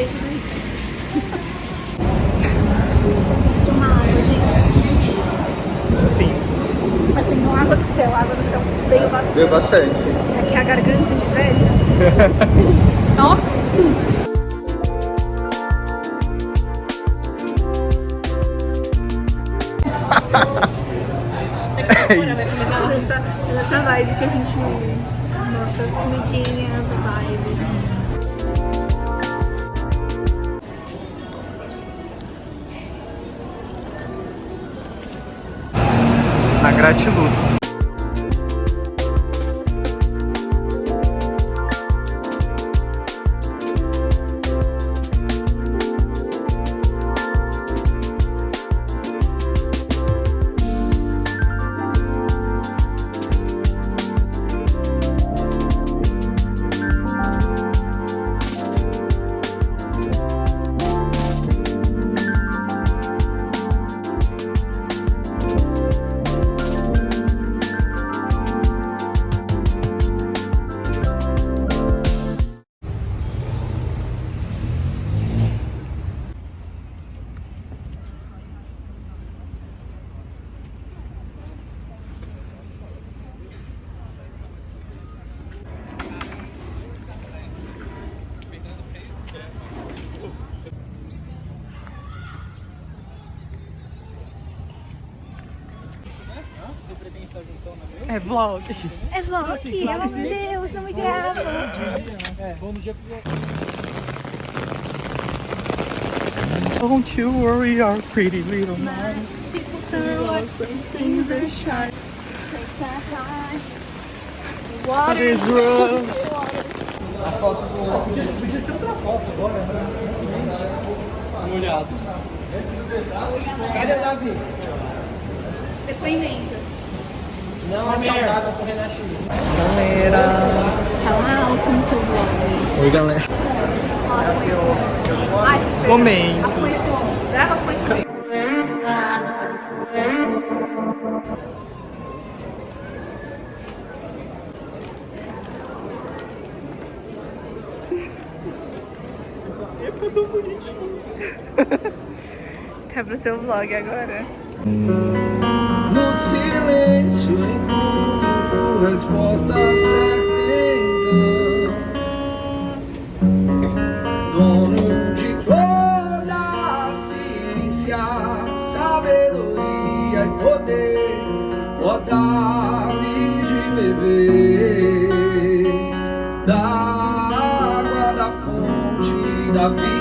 beijo, né? Preciso de uma água, gente. Sim. Assim, não água do céu. Água do céu veio bastante. Deu bastante. Aqui é a garganta de velho. Ó. É isso. Essa vibe que a gente mostra as comidinhas, vibes. Na gratiluz. É vlog. É vlog, oh meu Deus, não me grava. Don't you worry, our pretty little mind. Things that shine. What is wrong? Podia ser outra foto agora, né? Molhados. Cadê o Davi? Depoimento. Não é saudável correr na chuva. Galera. Fala alto no seu vlog. Oi, galera. Momentos. Grava foi. Ficou tão bonitinho. Tá pro seu vlog agora. No silêncio encontro resposta certa. Dono de toda a ciência, sabedoria e poder, ó dá-me de beber da água da fonte da vida.